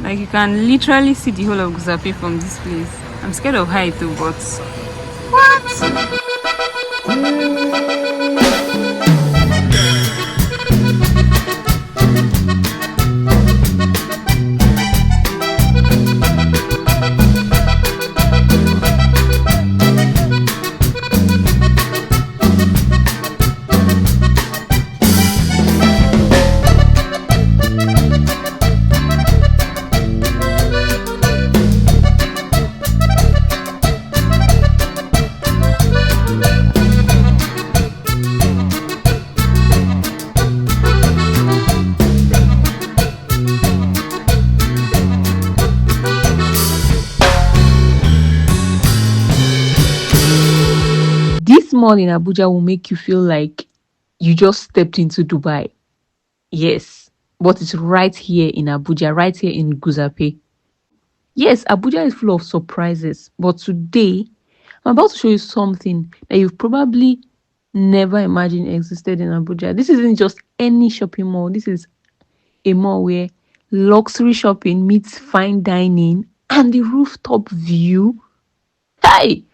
Like you can literally see the whole of Guzape from this place. I'm scared of height too, but what? This mall in Abuja will make you feel like you just stepped into Dubai. Yes, but it's right here in Abuja, right here in Guzape. Yes, Abuja is full of surprises, but today I'm about to show you something that you've probably never imagined existed in Abuja. This isn't just any shopping mall, this is a mall where luxury shopping meets fine dining and the rooftop view. Hey,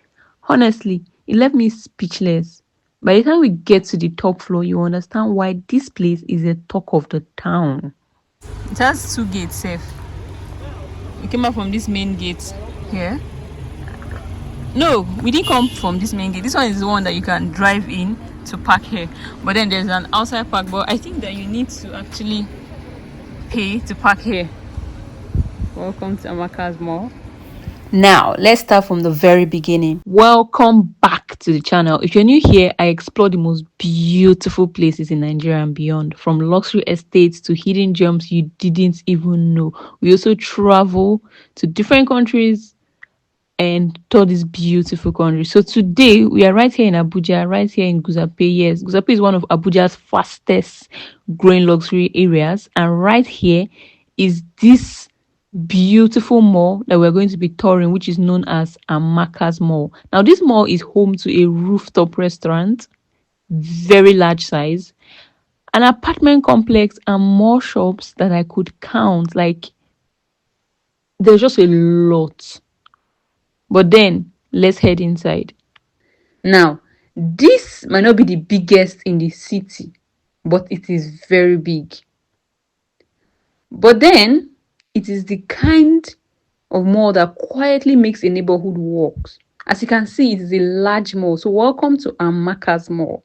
honestly, it left me speechless. By the time we get to the top floor, you understand why this place is a talk of the town. It has two gates, safe. We came out from this main gate here. No, we didn't come from this main gate. This one is the one that you can drive in to park here. But then there's an outside park. But I think that you need to actually pay to park here. Welcome to Amaka's mall. Now, let's start from the very beginning. Welcome back to the channel. If you're new here, I explore the most beautiful places in Nigeria and beyond, from luxury estates to hidden gems you didn't even know. We also travel to different countries and tour this beautiful country. So today, we are right here in Abuja, right here in Guzape. Yes, Guzape is one of Abuja's fastest growing luxury areas. And right here is this beautiful mall that we're going to be touring, which is known as Amaka's Mall. Now, this mall is home to a rooftop restaurant, very large size, an apartment complex, and more shops that I could count. Like, there's just a lot. But then, let's head inside. Now, this might not be the biggest in the city, but it is very big. But then, it is the kind of mall that quietly makes a neighborhood work. As you can see, it is a large mall. So welcome to Amaka's Mall.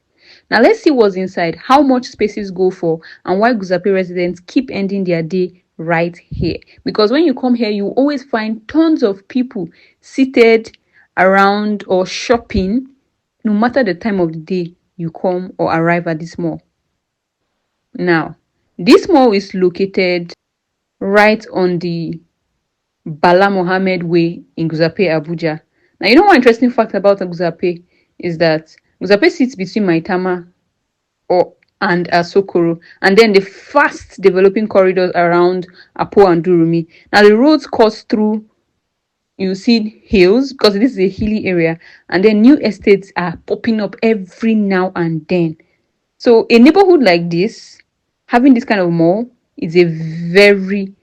Now let's see what's inside, how much spaces go for, and why Guzape residents keep ending their day right here. Because when you come here, you always find tons of people seated around or shopping, no matter the time of the day you come or arrive at this mall. Now, this mall is located right on the Bala Mohammed Way in Guzape, Abuja. Now, you know one interesting fact about Guzape is that Guzape sits between Maitama and Asokoro, and then the fast developing corridors around Apo and Durumi. Now, the roads cut through, you see hills, because this is a hilly area, and then new estates are popping up every now and then. So, a neighborhood like this, having this kind of mall, is a very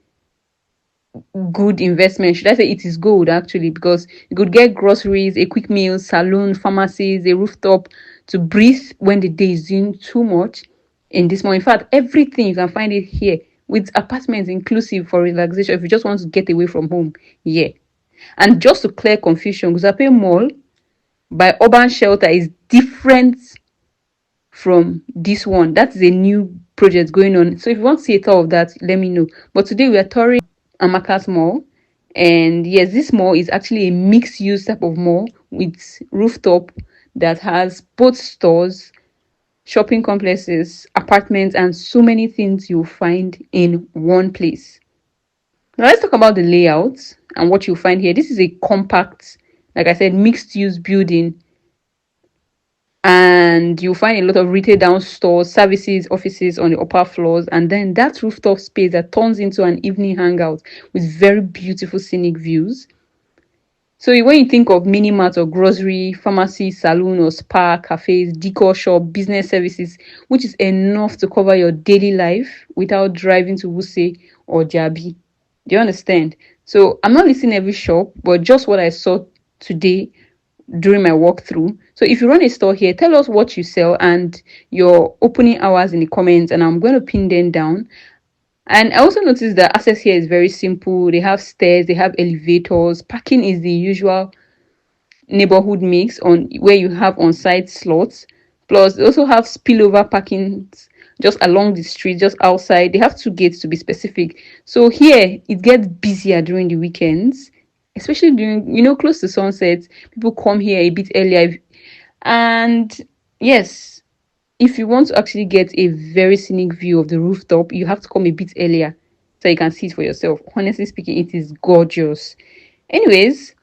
good investment. Should I say it is gold actually, because you could get groceries, a quick meal, salon, pharmacies, a rooftop to breathe when the day is doing too much in this mall. In fact, everything you can find it here, with apartments inclusive for relaxation if you just want to get away from home. Yeah. And just to clear confusion, Guzape Mall by Urban Shelter is different from this one. That is a new project going on. So if you want to see a tour of that, let me know. But today we are touring Amaka's Mall, and yes, this mall is actually a mixed use type of mall with rooftop that has both stores, shopping complexes, apartments, and so many things you'll find in one place. Now let's talk about the layout and what you'll find here. This is a compact, like I said, mixed use building, and you'll find a lot of retail down stores, services, offices on the upper floors, and then that rooftop space that turns into an evening hangout with very beautiful scenic views. So when you think of mini mart or grocery, pharmacy, salon or spa, cafes, decor shop, business services, which is enough to cover your daily life without driving to Wuse or Jabi. Do you understand? So I'm not listing every shop, but just what I saw today during my walkthrough. So if you run a store here, tell us what you sell and your opening hours in the comments, and I'm going to pin them down. And I also noticed that access here is very simple. They have stairs, they have elevators. Parking is the usual neighborhood mix on where you have on-site slots. Plus, they also have spillover parking just along the street, just outside. They have two gates to be specific. So here it gets busier during the weekends, especially during close to sunset. People come here a bit earlier, and yes, if you want to actually get a very scenic view of the rooftop, you have to come a bit earlier so you can see it for yourself. Honestly speaking, it is gorgeous. Anyways,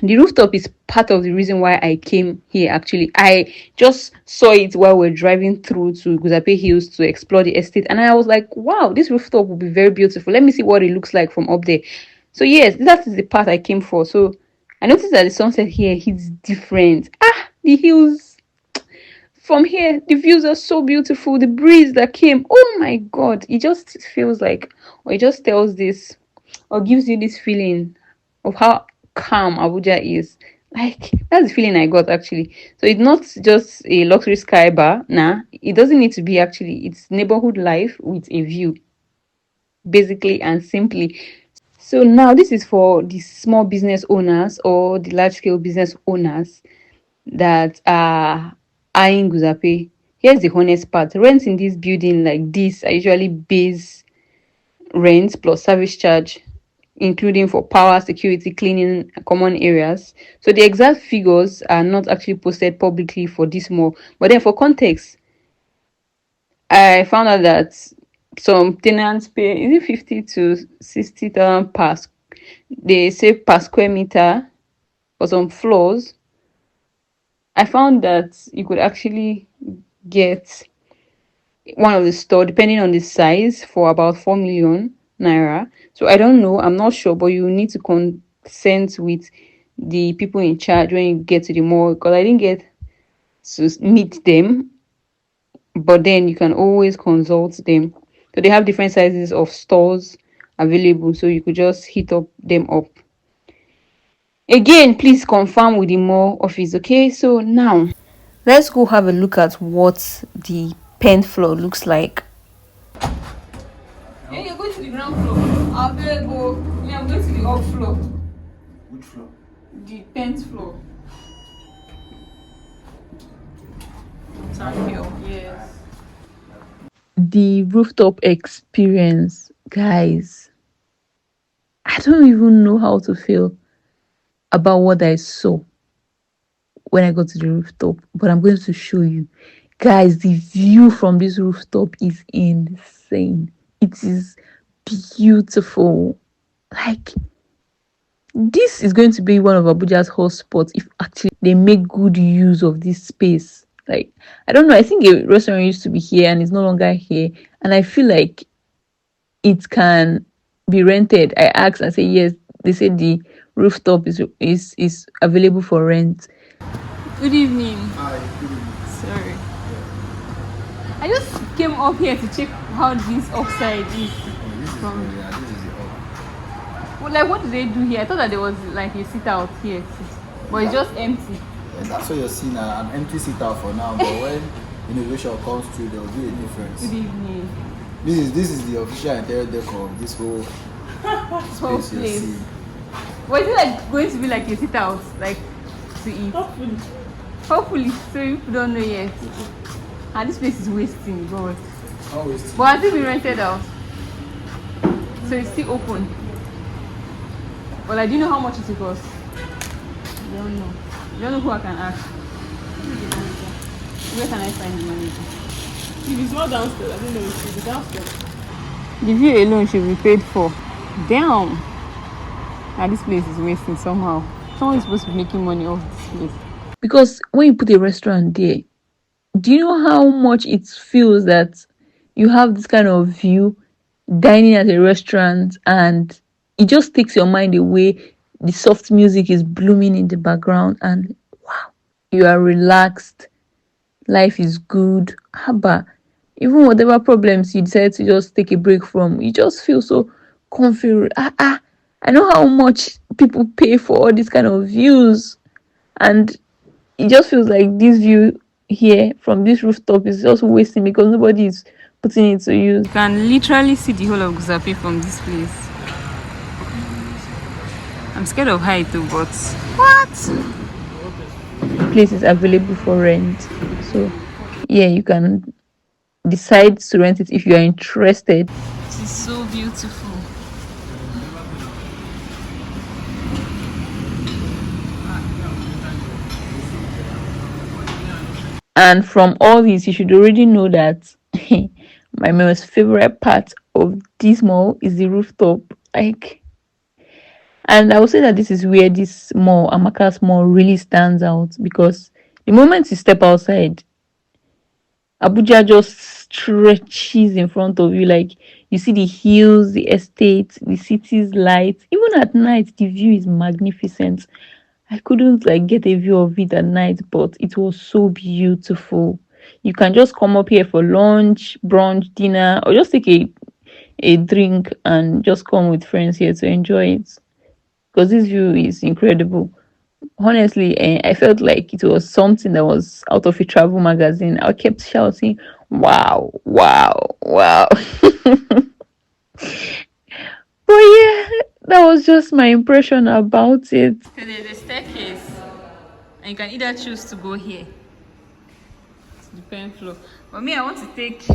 the rooftop is part of the reason why I came here. Actually, I just saw it while we're driving through to Guzape Hills to explore the estate, and I was like, wow, this rooftop will be very beautiful. Let me see what it looks like from up there. So yes, that is the part I came for. So I noticed that the sunset here hits different. The hills from here, the views are so beautiful. The breeze that came, oh my god, it just feels like, or it just tells this, or gives you this feeling of how calm Abuja is. Like, that's the feeling I got actually. So it's not just a luxury sky bar. Nah, it doesn't need to be actually. It's neighborhood life with a view, basically and simply. So now this is for the small business owners or the large scale business owners that are eyeing Guzape. Here's the honest part. Rents in this building like this are usually base rent plus service charge, including for power, security, cleaning, common areas. So the exact figures are not actually posted publicly for this mall. But then for context, I found out that some tenants pay, is it 50 to 60,000 per, they say per square meter for some floors. I found that you could actually get one of the store depending on the size for about 4 million naira. So I don't know, I'm not sure, but you need to consent with the people in charge when you get to the mall, because I didn't get to meet them, but then you can always consult them. So they have different sizes of stores available, so you could just hit up them up. Again, please confirm with the mall office. Okay, so now let's go have a look at what the pen floor looks like. Yeah, you're going to the ground floor. I'll go. Yeah, I'm going to the up floor. Which floor? The 10th floor. Thank you. Yes. The rooftop experience, guys. I don't even know how to feel about what I saw when I got to the rooftop, but I'm going to show you. Guys, the view from this rooftop is insane. It is beautiful. Like, this is going to be one of Abuja's hotspots if actually they make good use of this space. Like, I don't know, I think a restaurant used to be here and it's no longer here, and I feel like it can be rented. I asked and say yes. They said the rooftop is available for rent. Good evening. Hi, good evening. Sorry, I just came up here to check how this upside is. Oh, this is From this is the up. well, like, what do they do here? I thought that there was like a sit out here, but it's just empty. Yes, that's what you're seeing, an empty sit out for now, but when innovation comes through, there will be a difference. Good evening. This is the official interior decor of this whole This whole space you're place. seeing. But is it like going to be like a sit out, like to eat? Hopefully. So you don't know yet. And this place is wasting, God. Always. But has it been rented out? So it's still open. Well, I do know how much it costs. I don't know. I don't know who I can ask. Where can I find the manager? If it's not downstairs, I don't know if it's downstairs. The view alone should be paid for. Damn. And this place is wasting somehow. Someone is supposed to be making money off this place. Because when you put a restaurant there, do you know how much it feels that you have this kind of view dining at a restaurant, and it just takes your mind away? The soft music is blooming in the background, and wow, you are relaxed. Life is good. Haba, even whatever problems you decide to just take a break from, you just feel so comfy. I know how much people pay for all these kind of views, and it just feels like this view here from this rooftop is just wasting because nobody is putting it to use. You can literally see the whole of Guzape from this place. I'm scared of height too, but what? The place is available for rent. So yeah, you can decide to rent it if you are interested. It is so beautiful. And from all this, you should already know that my most favorite part of this mall is the rooftop. Like, and I would say that this is where this mall, Amaka's mall, really stands out because the moment you step outside, Abuja just stretches in front of you. Like, you see the hills, the estates, the city's lights. Even at night, the view is magnificent. I couldn't like get a view of it at night, but it was so beautiful. You can just come up here for lunch, brunch, dinner, or just take a drink and just come with friends here to enjoy it. Because this view is incredible. Honestly, I felt like it was something that was out of a travel magazine. I kept shouting, "Wow, wow, wow." But yeah, that was just my impression about it. So there's a staircase, and you can either choose to go here to the pen floor. But me, I want to take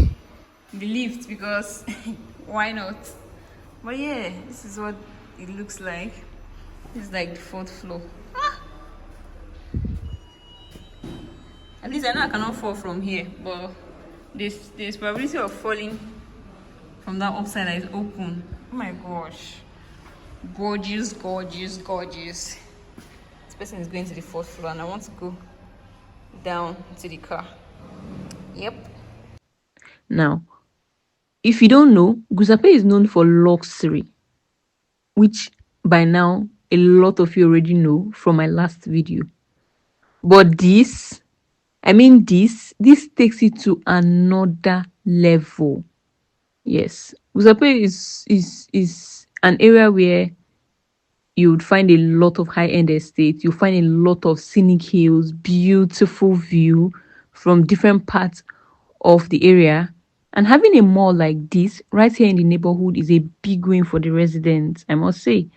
the lift because why not? But yeah, this is what it looks like. This is like the fourth floor. At least I know I cannot fall from here, but there's probability of falling from that upside that is open. Oh my gosh. Gorgeous, gorgeous, gorgeous. This person is going to the fourth floor and I want to go down to the car. Yep. Now, if you don't know, Guzape is known for luxury, which by now a lot of you already know from my last video. But this takes it to another level. Yes, Guzape is an area where you would find a lot of high-end estates. You find a lot of scenic hills, beautiful view from different parts of the area. And having a mall like this right here in the neighborhood is a big win for the residents, I must say.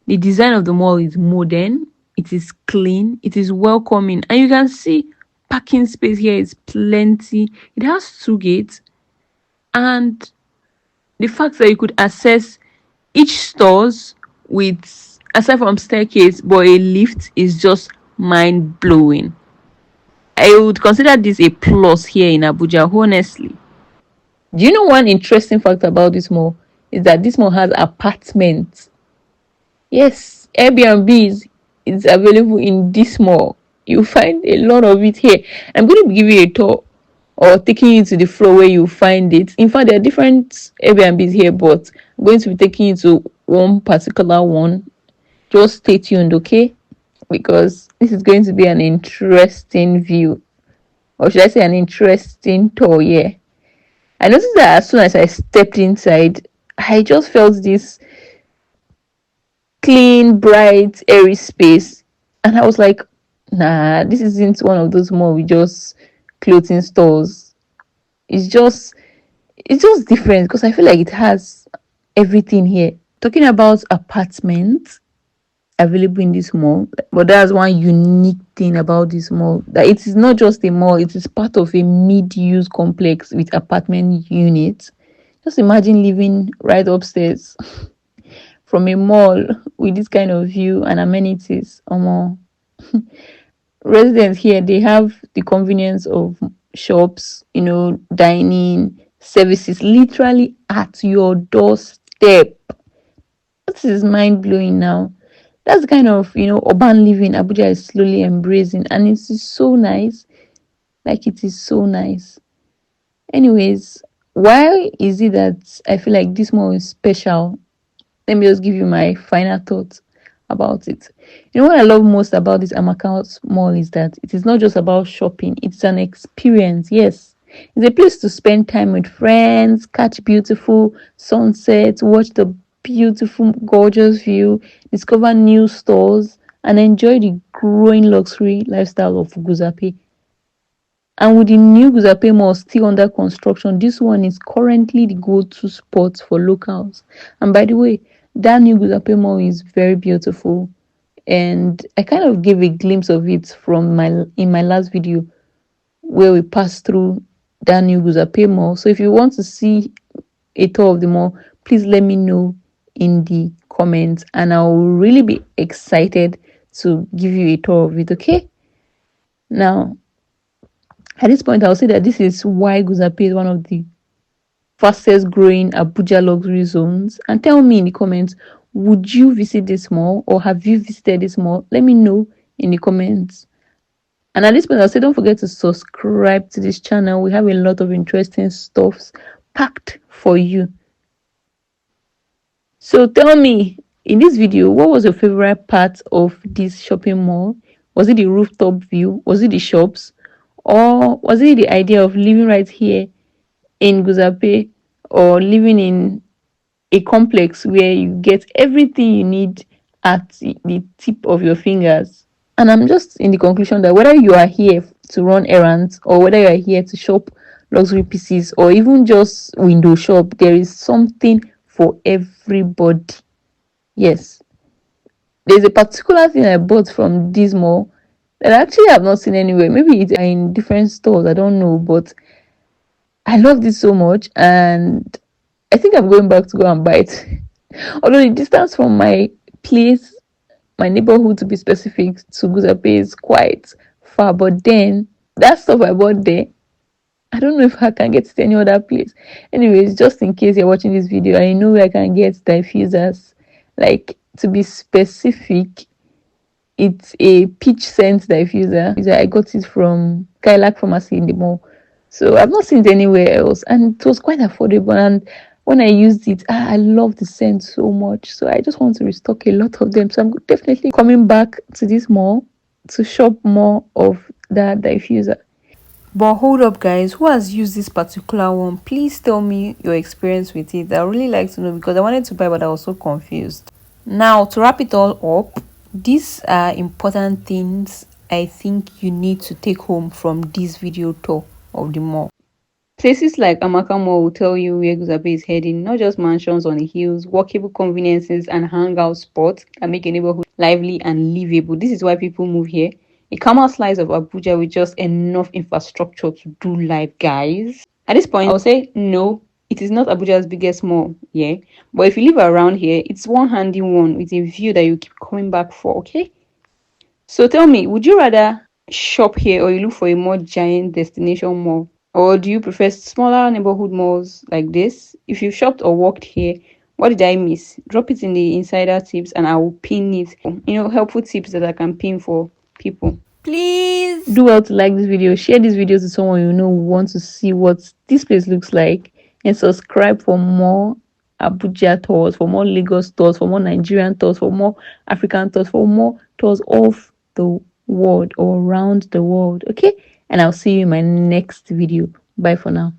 The design of the mall is modern, it is clean, it is welcoming, and you can see parking space here is plenty. It has 2 gates, and the fact that you could access each stores with, aside from staircase, but a lift is just mind-blowing. I would consider this a plus here in Abuja, honestly. Do you know one interesting fact about this mall is that this mall has apartments? Yes, Airbnb is available in this mall. You find a lot of it here. I'm going to give you a tour or taking you to the floor where you find it. In fact, there are different Airbnbs here, but I'm going to be taking you to one particular one. Just stay tuned, okay? Because this is going to be an interesting view, or should I say an interesting tour. Yeah, I noticed that as soon as I stepped inside, I just felt this clean, bright, airy space, and I was like, nah, this isn't one of those more with just clothing stores. It's just different because I feel like it has everything here. Talking about apartments available in this mall, but that's one unique thing about this mall, that it is not just a mall, it is part of a mid-use complex with apartment units. Just imagine living right upstairs from a mall with this kind of view and amenities. Residents here, they have the convenience of shops, dining services literally at your doorstep. This is mind-blowing now. That's the kind of urban living Abuja is slowly embracing, and it is so nice. Like, it is so nice. Anyways, why is it that I feel like this mall is special? Let me just give you my final thoughts about it. What I love most about this Amaka mall is that it is not just about shopping, it's an experience. Yes, it's a place to spend time with friends, catch beautiful sunsets, watch the beautiful, gorgeous view, discover new stores, and enjoy the growing luxury lifestyle of Guzape. And with the new Guzape Mall still under construction, this one is currently the go-to spot for locals. And by the way, that new Guzape Mall is very beautiful. And I kind of gave a glimpse of it from my last video where we passed through that new Guzape Mall. So if you want to see a tour of the mall, please let me know in the comments, and I'll really be excited to give you a tour of it. Okay, now at this point I'll say that this is why Guzape is one of the fastest growing Abuja luxury zones. And tell me in the comments, would you visit this mall, or have you visited this mall? Let me know in the comments. And at this point I'll say, don't forget to subscribe to this channel. We have a lot of interesting stuffs packed for you. So tell me, in this video, what was your favorite part of this shopping mall? Was it the rooftop view? Was it the shops? Or was it the idea of living right here in Guzape, or living in a complex where you get everything you need at the tip of your fingers? And I'm just in the conclusion that whether you are here to run errands, or whether you are here to shop luxury pieces, or even just window shop, there is something for everybody. Yes, there's a particular thing I bought from this mall that I actually have not seen anywhere. Maybe it's in different stores, I don't know, but I love this so much, and I think I'm going back to go and buy it. Although the distance from my place, my neighborhood to be specific, to Guzape is quite far, but then that stuff I bought there, I don't know if I can get it any other place. Anyways, just in case you're watching this video, I know where I can get diffusers. Like, to be specific, it's a peach scent diffuser. I got it from Kailak Pharmacy in the mall. So I've not seen it anywhere else, and it was quite affordable. And when I used it, I love the scent so much. So I just want to restock a lot of them. So I'm definitely coming back to this mall to shop more of that diffuser. But hold up, guys, who has used this particular one? Please tell me your experience with it. I really like to know, because I wanted to buy but I was so confused. Now, to wrap it all up, these are important things I think you need to take home from this video tour of the mall. Places like Amaka Mall will tell you where Guzape is heading, not just mansions on the hills, walkable conveniences and hangout spots that make a neighborhood lively and livable. This is why people move here. A calmer slice of Abuja with just enough infrastructure to do life, guys. At this point, I'll say no, it is not Abuja's biggest mall, yeah. But if you live around here, it's one handy one with a view that you keep coming back for, okay? So tell me, would you rather shop here, or you look for a more giant destination mall? Or do you prefer smaller neighborhood malls like this? If you've shopped or walked here, what did I miss? Drop it in the insider tips and I will pin it. Helpful tips that I can pin for people. Please do well to like this video, share this video to someone you know who wants to see what this place looks like, and subscribe for more Abuja tours, for more Lagos tours, for more Nigerian tours, for more African tours, for more tours of the world or around the world. Okay, and I'll see you in my next video. Bye for now.